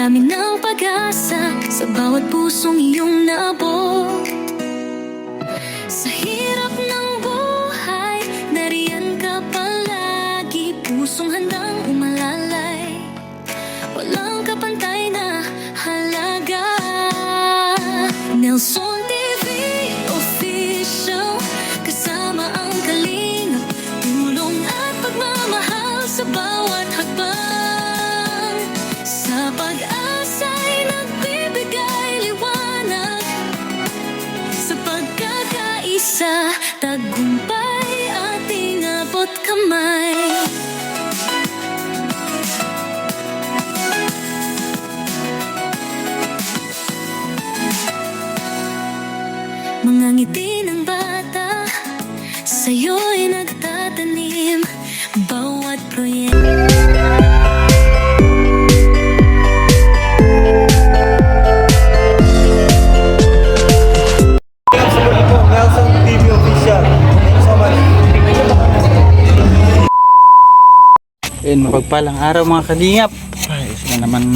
dami ng pag-asa sa bawat pusong iyong naabot. Sa hirap ng buhay, nariyan ka palagi, pusong handang umalalay, walang kapantay na halaga. Nelson TV Official, kasama ang kalingap, tulong at pagmamahal sa bawat hakbang. Sa pag-asa'y nagbibigay liwanag, sa pagkakaisa, tagumpay ating abot kamay. Mga ngiti ng bata, sa'yo'y nagtatanim, bawat proyekto. Nelson TV Official. Thank you so much. Ayun, mapagpalang araw mga kalingap. Ay, isa na naman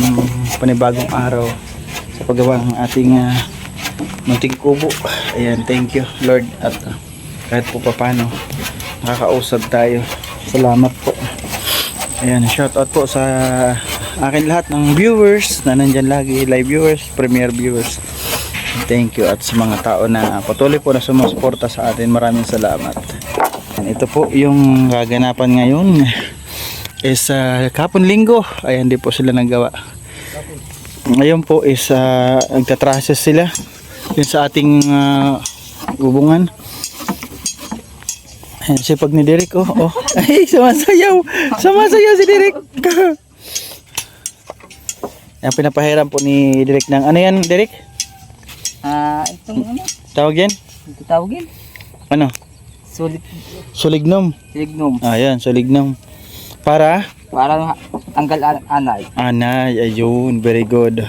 panibagong araw sa paggawa ng ating munting kubo. Ayan, thank you Lord, at kahit po paano nakakausap tayo. Salamat po. Ayan, shout out po sa akin lahat ng viewers na nandyan lagi, live viewers, premiere viewers. Thank you, at sa mga tao na patuloy po na sumusuporta sa atin, maraming salamat. Ayan, ito po yung gaganapan ngayon is kapon linggo. Ayan, di po sila naggawa. Ngayon po is nagtatrases sila yun sa ating bubungan. Ayan, sipag ni Derek. Oh. Ay, sumasayaw si Derek. Ayan, pinapahiram po ni Derek ng ano yan, Derek? Itong ano? Tawag yan? Ito tawagin? Ano? Sulignum. Silignum. Ayan, sulignum. Para Tanggal anay. anay, ayun, very good.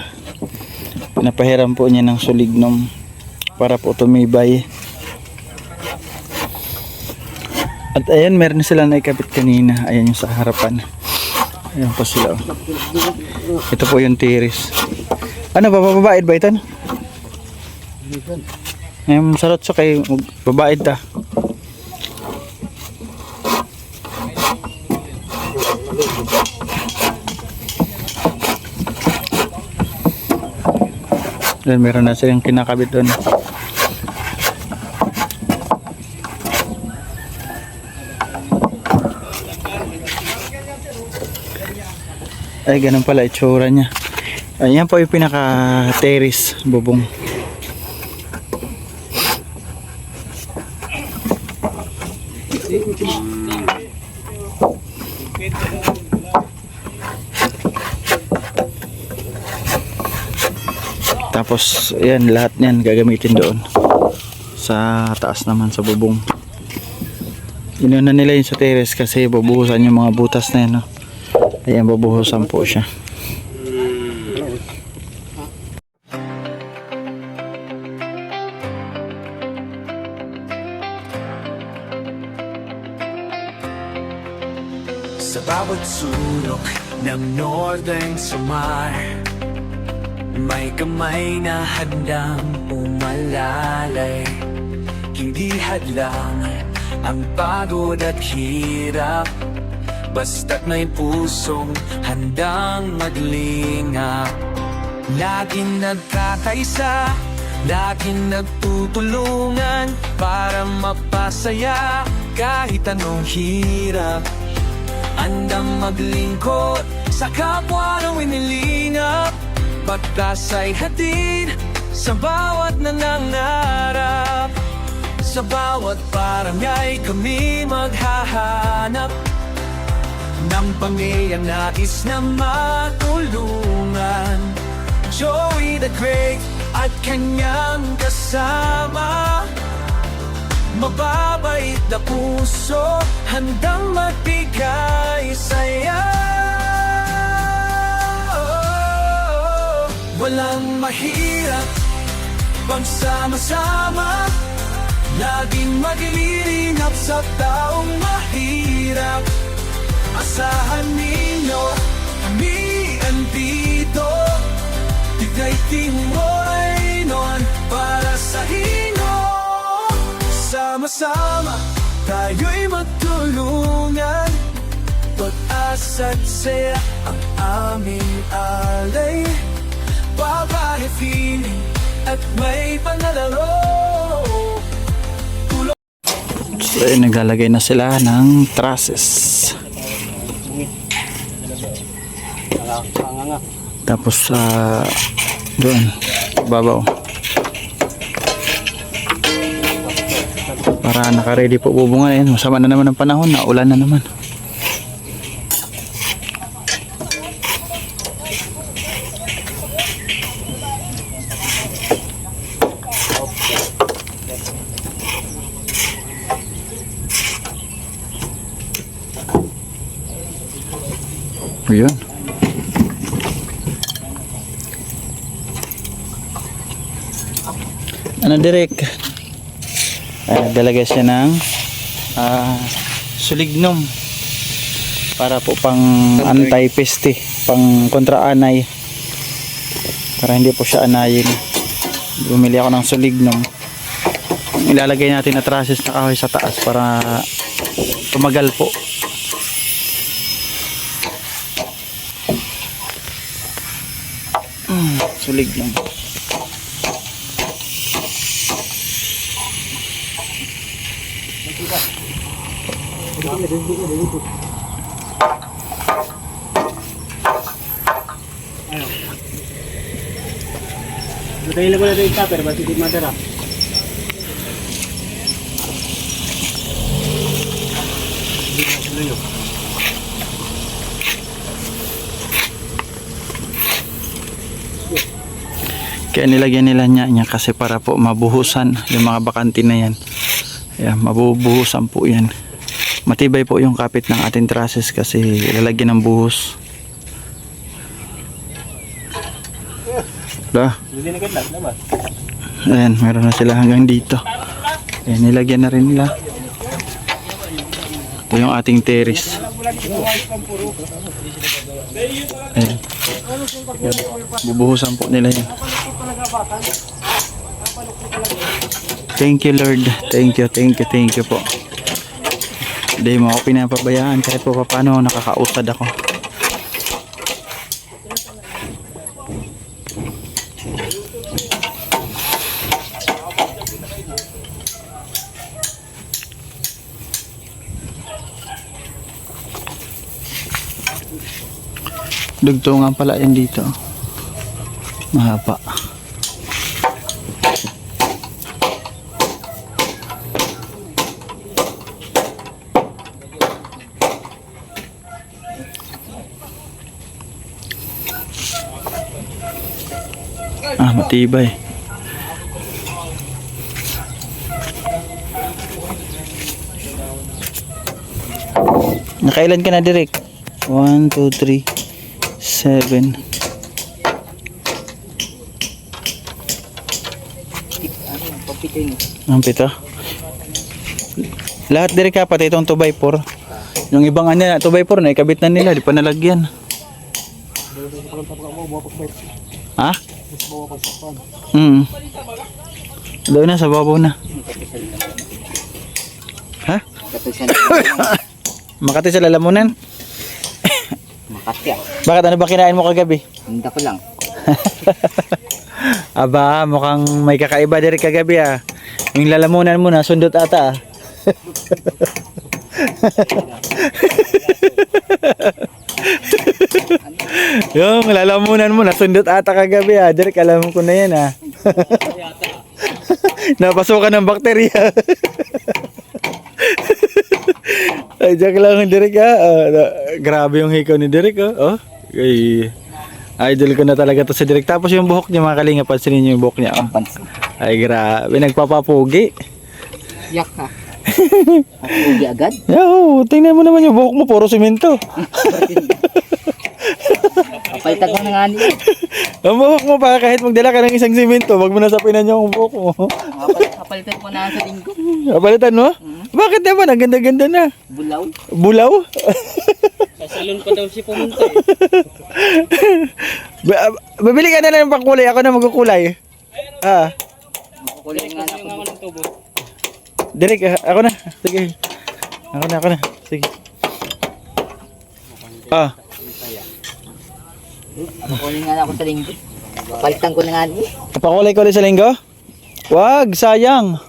Pinapahiram po niya ng sulignum para po tumibay. At ayan, meron sila na ikabit kanina. Ayan yung sa harapan. Ayan po sila. Ito po yung tiris. Ano, bababait ba ito? Ngayon, sarot sa kay babait ta. Then meron na silang kinakabit doon. Ay, ganun pala itsura niya. Ayan po yung pinaka-terrace bubong. Tapos ayan, lahat niyan gagamitin doon sa taas naman sa bubong. Inuna nila yun sa terrace kasi bubuhusan yung mga butas na yan, no? Ayan, bubuhusan po siya. Sa bawat sulok ng Northern Samar, may kamay na handang umalalay. Hindi hadlang ang pagod at hirap, basta't may pusong handang maglingap. Laging nagkakaisa, laging nagtutulungan para mapasaya kahit anong hirap. Andang maglingkod sa kapwa ng inilingap, pagkas ay hatid sa bawat nangangarap. Sa bawat barangay kami maghahanap ng pamilyang nais na matulungan. Joey the Great at kanyang kasama, mababait na puso, handang magbigay saya. Walang mahirap pagsama-sama, laging maglilingap sa taong mahirap. Asahan ninyo, kami andito daigdig mo'y noon para sa hino. Sama-sama tayo'y magtulungan, pag-asa't saya ang aming alay. Babae, feeling at may panlalaro. So ayun, naglalagay na sila ng trusses. Tapos doon, babaw. Para naka-ready po bubungan. Ayun, masama na naman ang panahon, naulan na naman. Ayun. Ano direk? Dalagay siya ng sulignum para po pang anti-peste, pang kontra-anay, para hindi po siya anayin. Bumili ako ng sulignum. Ilalagay natin na trusses na kahoy sa taas para tumagal po. Sulignum. Dahil ko na ito yung tupper, ba't hindi madara? Kaya nilagyan nila niya kasi para po mabuhusan yung mga bakante na yan. Ayan, mabubuhusan po yan. Matibay po yung kapit ng ating trusses kasi lalagyan ng buhos. Ayan, meron na sila hanggang dito. Ayan, nilagyan na rin nila. Ito yung ating terrace. Ayan. Bubuhusan po nila yan. Thank you Lord. Thank you po. Hindi mo ako pinapabayaan kahit po paano nakakausad ako. Dugtungan pala yan dito. Mahaba. Matibay. Nakailan ka na direk? 1, 2, 3 7. Ang pito. Lahat dire ka pati itong 2x4. Yung ibang ano na 2x4 na ikabit na nila, di pa nalagyan. Ha? Doon na sa babaw na. Ha? Makati sa lalamunan. Makati ah. Bakit ano ba kinain mo kagabi? Hindi ko lang. Aba, mukhang may kakaiba diri kagabi ah. Yung lalamunan mo na sundot ata ah. Yung lalamunan mo na sundot ata kagabi ah. Diri alam ko na yan ah. Napasukan ng bakterya. Ay, joke lang yung Derek ha. Grabe yung hikaw ni Derek ha. Oh. Ay, idol ko na talaga to si Derek. Tapos yung buhok niya mga kalinga, pansinin niyo yung buhok niya. Oh. Ay, grabe. Nagpapapugi. Yak ha. Pugi agad? Yo, tingnan mo naman yung buhok mo. Puro simento. Kapalitan ko na nga niya. Ang buhok mo pa kahit magdala ka ng isang simento, wag mo na sapinan yung buhok mo. Kapalitan ko na sa linggo. Kapalitan mo? Bakit naman? Ang ganda-ganda na. Bulaw. Bulaw? Sa salon pa daw siya pumunta eh. Babili ka na lang ng pangkulay. Ako na magkukulay. Ah. Kukulit nga ako ng tubo. Direk, ako na. Sige. Ako na. Sige. Ah. Kukulit nga ako sa linggo. Palitan ko na nga niya. Pakulay ko ulit sa linggo? Wag, sayang.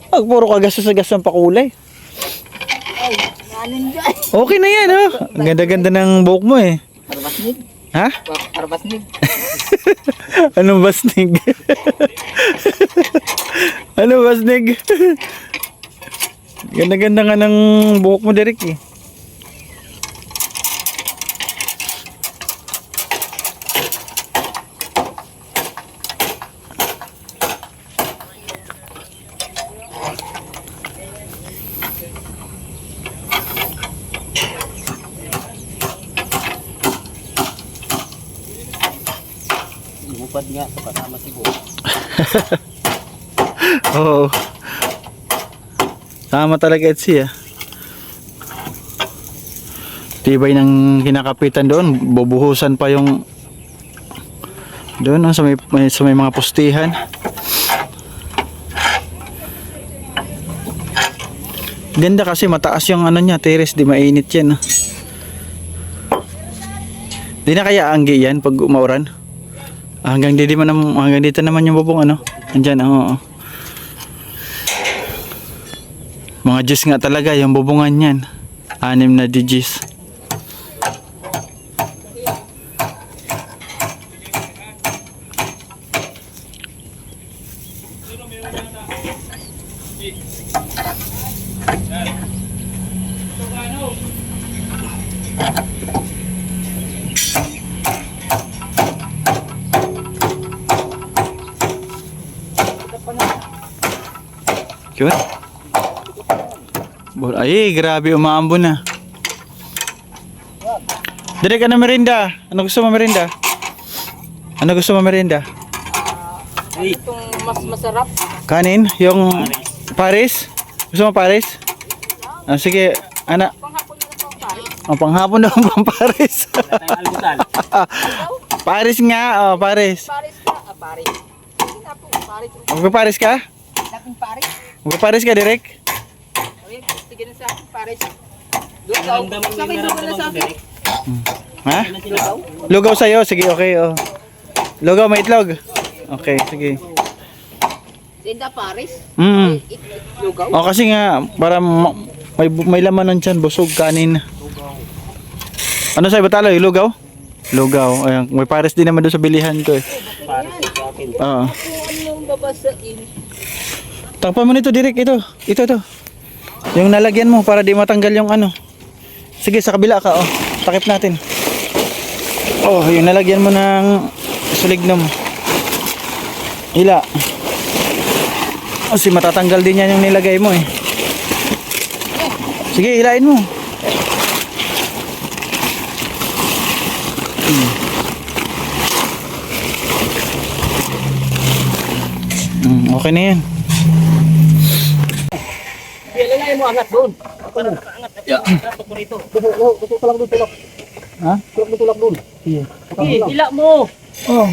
Wag, puro ka gastos sa gastos ng pakulay. Ay, nanin dyan. Okay na yan, oh. Ang ganda-ganda ng buhok mo, eh. Arbasnig. Ha? Arbasnig. Anong basnig? Anong basnig? Ganda-ganda nga ng buhok mo, Derek, eh. Bupad nga sa kasama si Bo. Oo. Tama talaga Etsy, ah. Tibay ng kinakapitan doon. Bubuhusan pa yung doon, oh, sa may mga postihan. Ganda kasi mataas yung ano niya, terrace, di mainit yan. Di na kaya anggi yan pag umauran? Hanggang dito naman yung bubong ano. Andiyan, oo. Mga Diyos nga talaga yung bubungan niyan. 6 na digits. Yun. Ay, grabe, umaambon na. Direk, ano merinda? Ano gusto mo merinda? Ano gusto mo merinda? Itong mas masarap. Kanin? Yung Paris? Gusto mo Paris? Ah, sige, anak. Oh, panghapon daw ang Paris. Paris nga, oh, Paris. Paris ka. Paris. Sige nga po, Paris. Magpa-Paris ka? Laking Paris. Magpa-Paris ka, Direk? Ayun, sige na sa akin, Paris. Lugaw. Sa akin, lugaw na sa akin. Ha? Lugaw? Lugaw sa'yo? Sige, okay, oh. Lugaw, may itlog? Okay, sige. Senda Paris? Mm. Lugaw? Oh, kasi nga, para may laman ng tiyan, busog, kanin. Ano sa'yo, Batalo? Lugaw? Lugaw. Ayan, may Paris din naman doon sa bilihan ko, eh. Oo. Ano yung babasain? Takpan mo nito, Direk. Ito. Yung nalagyan mo para di matanggal yung ano. Sige, sa kabila ka, oh. Takip natin. Oh, yung nalagyan mo ng sulignum. Hila. Kasi matatanggal din yan yung nilagay mo, eh. Sige, hilain mo. Okay na yan. Ilalagay mo angat doon. Angat. Yeah. Tutok mo rito. Tutok lang doon, tulak. Ha? Tulak doon. Sige. Sige, hila mo. Oh.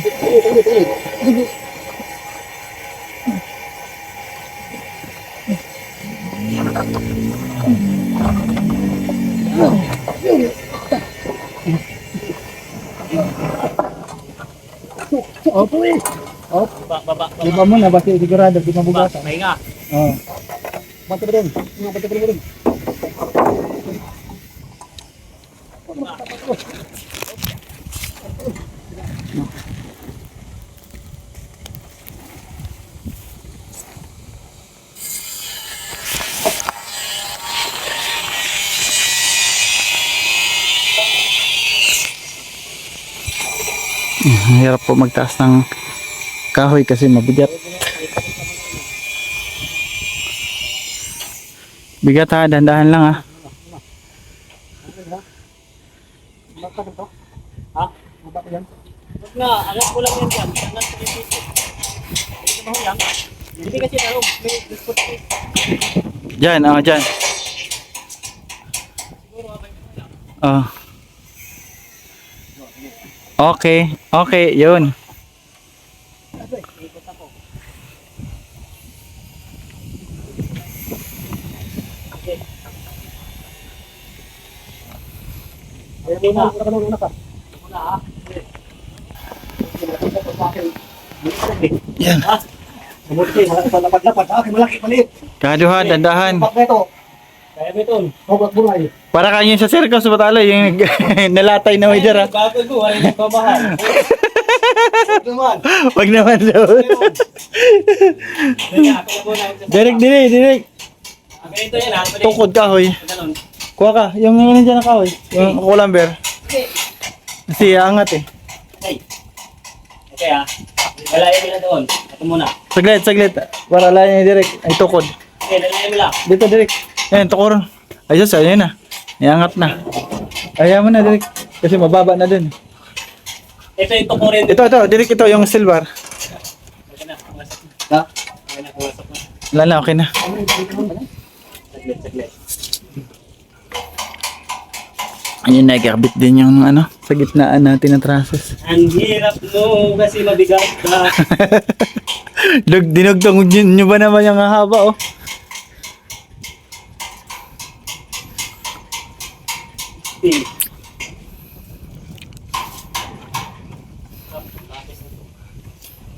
Baba. Diba mo na, basta sigurado, di mabugatan. Pahinga. Oo. Basta ba doon? Basta ba doon? Hirap po magtaas ng kahoy kasi mabigat. Bigat ha, dahan-dahan lang ha. Na, angat mo lang yan dyan. Angat mo yan dito. Hindi mo yan. Hindi kasi na room. May discount. Diyan, dyan. Oh. Okay. Okay, yun. Yan. Mabuti, lapad-lapad. Malaki, maliit. Kaduha, dandahan. Pak na ito. Kaya mo ito. Hugak bulay. Para kanyo sa circus sa Batalo, yung nalatay na waiter ha. Bago ko, ay nagpamahal. Naman. Wag naman daw. Direk, direk. Ganito yan ha. Tukod kahoy. Ganun. Kuha ka, yung nandiyan na kahoy. Yung kulamber. Kasi angat eh. Okay. Okay ha. Lalayan mo lang doon. Ito muna. Saglit. Para lang yung direk. Ay, tukod. Okay, lalayan mo lang. Dito, direk. Ayan, tukor. Ayos, ayun na. Iangat na. Ayaw mo na, direk. Kasi mababa na dun. Ito yung tukurin. Ito, direk ito, yung silver. Okay na. Pumasok na. Ha? Okay na, pumasok na. Wala na, okay na. Saglit. Ayun, nagkakabit din yung ano, sa gitnaan natin ng trusses. Ang hirap mo kasi mabigat ka. Dinugtong nyo ba naman yung haba, oh?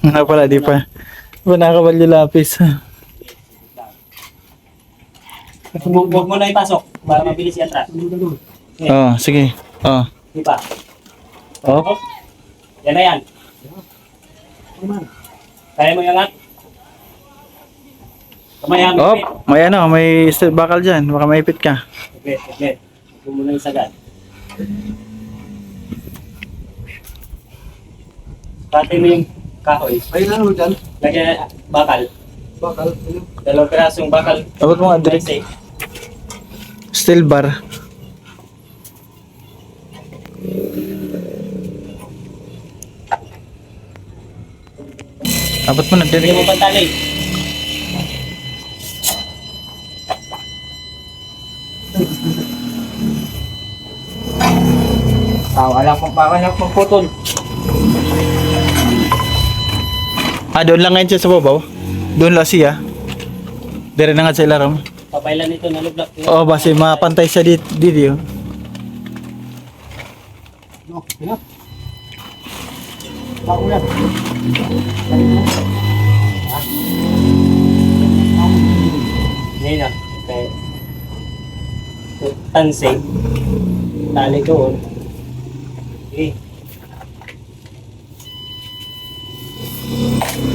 Nga pala, di pa. Di pa nakakabalyo lapis. Huwag mo na ipasok para mabilis i-attract. Oh, sige. Oh. Di ba? Oh. Yan na yan. Kaya mo iangat? Kamay ang Oh, may ano, may bakal dyan. Baka maipit ka. Saglit. Huwag mo na isagad. Pati mo yung kahoy. Ayun na naman dyan. Lagyan bakal. Bakal. Dalawang pirasong bakal. Abot mo nga, direct. Safe. Steel bar. Abot mo na, Hindi direct. mo pantali. Wala pong putol. Ah, doon lang ngayon siya sa babaw. Doon lang siya. Dire na nga sa ilaram. Papailan ito na lublak. Oo, base mapantay siya dito. No, yan. Bago yan. Ngayon na. Okay. Tansig. Tali doon. Okay.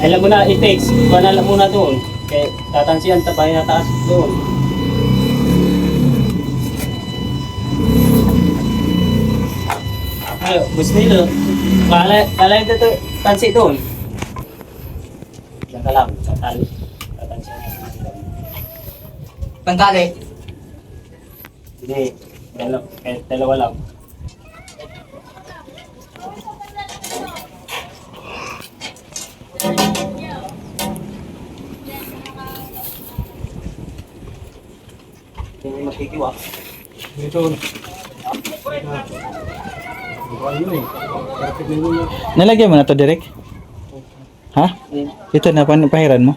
Alam mo na, i-fix. Panala muna doon. Kaya tatansiyan, tabay na taas doon. Ay, gusto nila. Kala dito, tansi doon. Diyan ka lang, sa tali. Tatansiyan natin. Tangkali. Hindi, dalawa lang. Hindi magkikiwa. Nalagyan mo na to, Derek? Ha? Ito na, pahiran mo?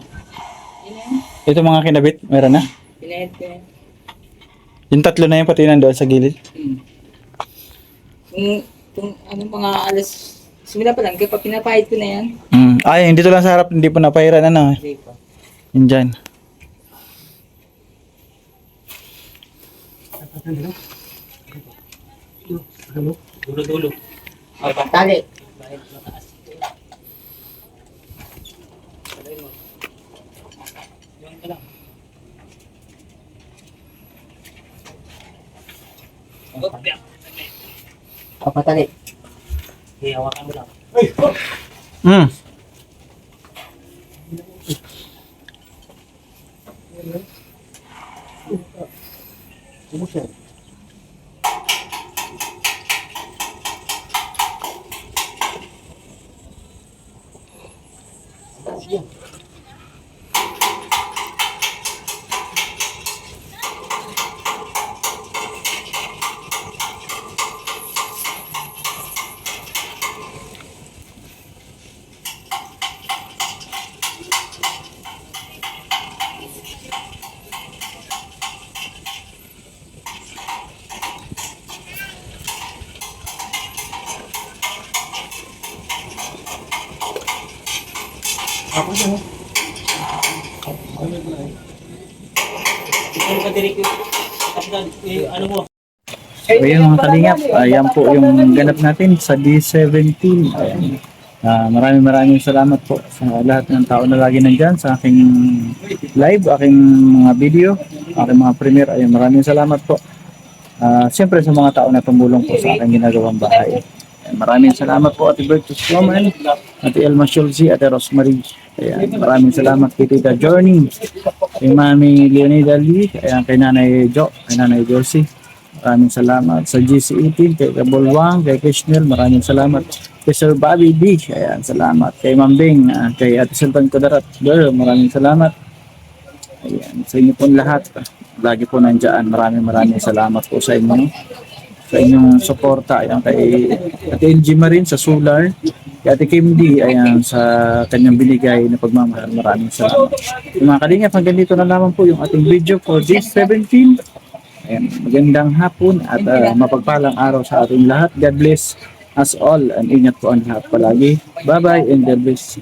Ito mga kinabit, meron na? Pinahit ko yan. Yung tatlo na yun, pati nandoon sa gilid. Kung anong mga alas, simula pa lang, kapag pinapahit ko na yan, Ay, dito lang sa harap, hindi po napahiran, ano? hindi pa. Yun dyan. Dulo-dulo. O, pantali. Diyan ka lang. Papatali. Okay, hawakan mo lang. Hmm. Ako siya. Ano ka direct yung ano mo? Ayun mga kalingap, ayan po yung ganap natin sa D17. Ayan. Maraming salamat po sa lahat ng tao na lagi nandyan sa aking live, aking mga video, aking mga premiere. Ayun, maraming salamat po. Siyempre sa mga tao na tumulong po sa aking ginagawang bahay. Ayan, maraming salamat po Ate Bertus Roman, Ate Elma Shulzi, Ate Rosemary. Ayan, maraming salamat kay Tita Journey, kay Mami Leonida Lee, ayan, kay Nanay Jo, kay Nanay Josie. Maraming salamat sa GC18, kay Kabulwang, kay Kishnel, maraming salamat. Kay Sir Bobby D, ayan, salamat. Kay Mambing, kay Ate Sultan Kudarat, girl, maraming salamat. Ayan, sa inyo pong lahat, lagi po nandiyan. Maraming salamat po sa inyo. Sa inyong suporta, ayan, kay Ate LG Marin sa Solar, kay Ate Kim D, ayan, sa kanyang binigay na pagmamahal. Maraming salamat. Yung mga kalingap, hanggang dito na naman po yung ating video for this 17. Ayan, magandang hapon at mapagpalang araw sa ating lahat. God bless us all and ingat po ang lahat palagi. Bye-bye and God bless.